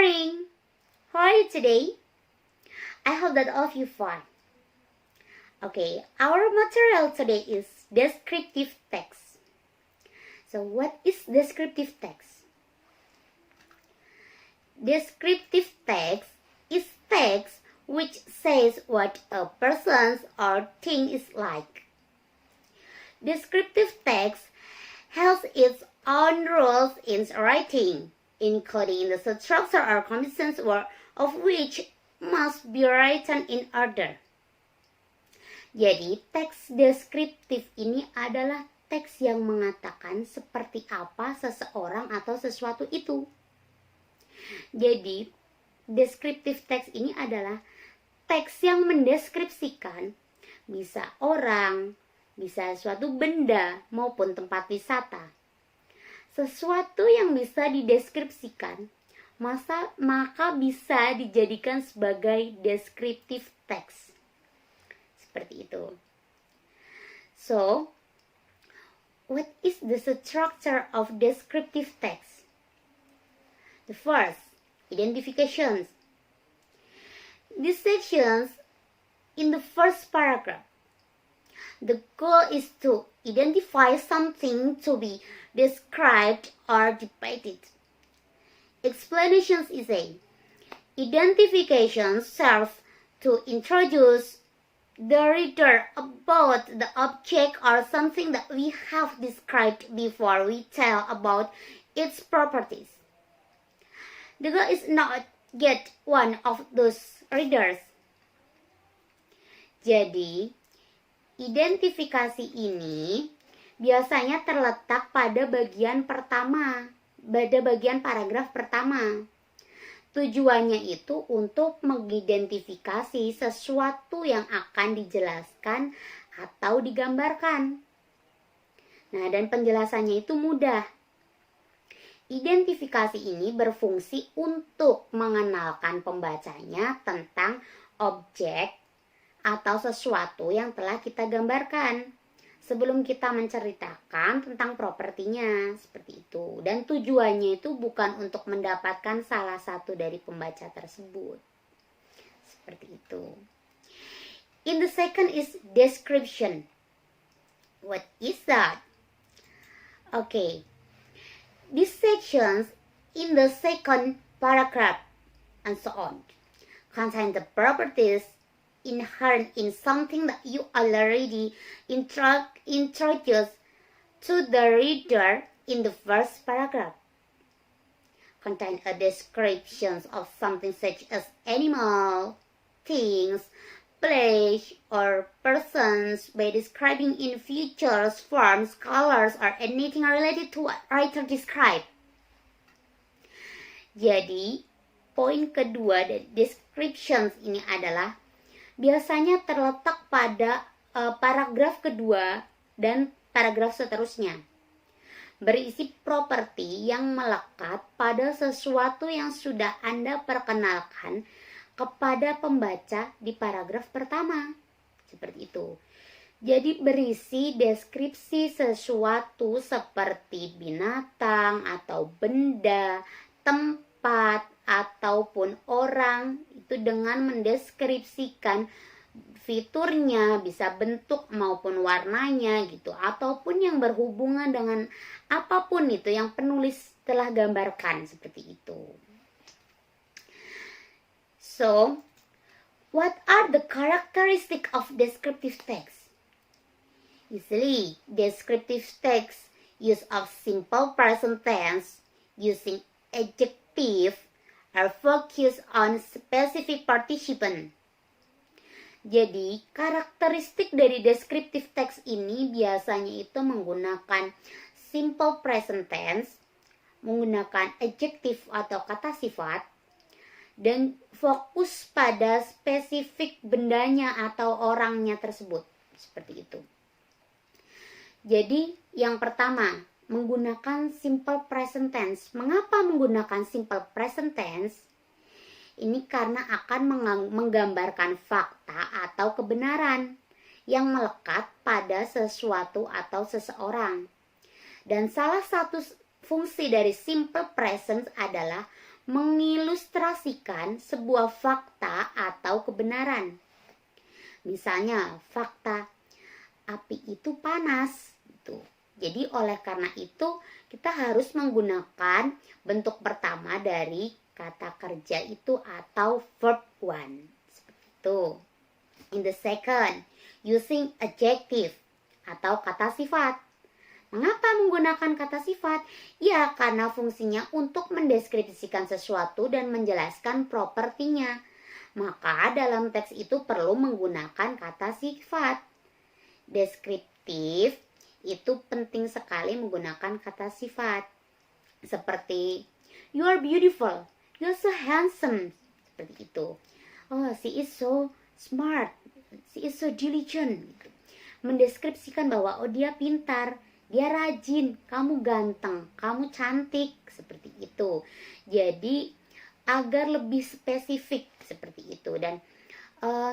morning! How are you today? I hope that all of you fine. Okay, our material today is descriptive text. So what is descriptive text? Descriptive text is text which says what a person or thing is like. Descriptive text has its own rules in writing, including the structure or combinations of which must be written in order. Jadi, teks deskriptif ini adalah teks yang mengatakan seperti apa seseorang atau sesuatu itu. Jadi, deskriptif teks ini adalah teks yang mendeskripsikan bisa orang, bisa suatu benda maupun tempat wisata. Sesuatu yang bisa dideskripsikan, maka bisa dijadikan sebagai descriptive text. Seperti itu. So, what is the structure of descriptive text? The first, identifications. These sections in the first paragraph. The goal is to identify something to be described or debated. Explanations is a identification serves to introduce the reader about the object or something that we have described before we tell about its properties. The goal is not get one of those readers. Jadi, identifikasi ini biasanya terletak pada bagian pertama, pada bagian paragraf pertama. Tujuannya itu untuk mengidentifikasi sesuatu yang akan dijelaskan atau digambarkan. Nah, dan penjelasannya itu mudah. Identifikasi ini berfungsi untuk mengenalkan pembacanya tentang objek atau sesuatu yang telah kita gambarkan sebelum kita menceritakan tentang propertinya, seperti itu. Dan tujuannya itu bukan untuk mendapatkan salah satu dari pembaca tersebut, seperti itu. In the second is description. What is that? Okay, these sections in the second paragraph and so on contain the properties inherent in something that you already introduced to the reader in the first paragraph. Contain a description of something such as animal, things, place, or persons by describing in features, forms, colors, or anything related to what writer described. Jadi, poin kedua dari descriptions ini adalah biasanya terletak pada paragraf kedua dan paragraf seterusnya. Berisi properti yang melekat pada sesuatu yang sudah Anda perkenalkan kepada pembaca di paragraf pertama. Seperti itu. Jadi berisi deskripsi sesuatu seperti binatang atau benda, tempat, ataupun orang itu dengan mendeskripsikan fiturnya, bisa bentuk maupun warnanya gitu, ataupun yang berhubungan dengan apapun itu yang penulis telah gambarkan, seperti itu. So, what are the characteristics of descriptive text? Usually, descriptive text use of simple present tense using adjective are focused on specific participant. Jadi, karakteristik dari descriptive text ini biasanya itu menggunakan simple present tense, menggunakan adjective atau kata sifat, dan fokus pada spesifik bendanya atau orangnya tersebut. Seperti itu. Jadi, yang pertama, menggunakan simple present tense. Mengapa menggunakan simple present tense? Ini karena akan menggambarkan fakta atau kebenaran yang melekat pada sesuatu atau seseorang. Dan salah satu fungsi dari simple present adalah mengilustrasikan sebuah fakta atau kebenaran. Misalnya, fakta api itu panas gitu. Jadi oleh karena itu kita harus menggunakan bentuk pertama dari kata kerja itu atau verb one. Seperti itu. In the second, using adjective atau kata sifat. Mengapa menggunakan kata sifat? Ya, karena fungsinya untuk mendeskripsikan sesuatu dan menjelaskan propertinya. Maka dalam teks itu perlu menggunakan kata sifat. Deskriptif itu penting sekali menggunakan kata sifat. Seperti, you are beautiful, you are so handsome. Seperti itu. Oh, she is so smart, she is so diligent. Mendeskripsikan bahwa oh dia pintar, dia rajin, kamu ganteng, kamu cantik, seperti itu. Jadi agar lebih spesifik seperti itu. Dan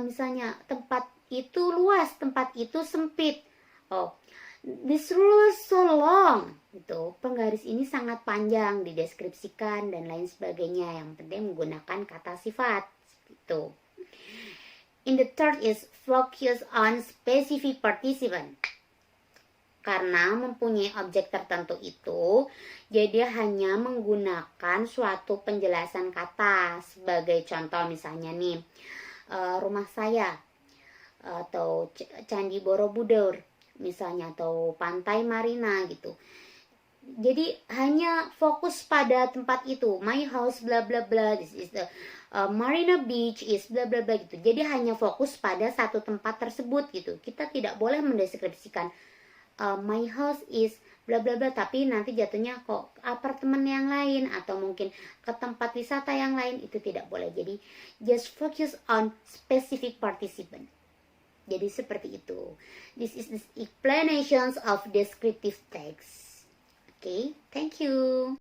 misalnya tempat itu luas, tempat itu sempit. Oh, this rule is so long. Itu penggaris ini sangat panjang, dideskripsikan dan lain sebagainya. Yang penting menggunakan kata sifat. Itu. In the third is focus on specific participant. Karena mempunyai objek tertentu itu, jadi hanya menggunakan suatu penjelasan kata. Sebagai contoh misalnya nih, rumah saya, atau Candi Borobudur misalnya, atau Pantai Marina gitu. Jadi hanya fokus pada tempat itu. My house bla bla bla, this is the Marina Beach is bla bla bla gitu. Jadi hanya fokus pada satu tempat tersebut gitu. Kita tidak boleh mendeskripsikan my house is bla bla bla, tapi nanti jatuhnya kok apartemen yang lain atau mungkin ke tempat wisata yang lain, itu tidak boleh. Jadi just focus on specific participant. Jadi seperti itu. This is the explanations of descriptive text. Okay, thank you.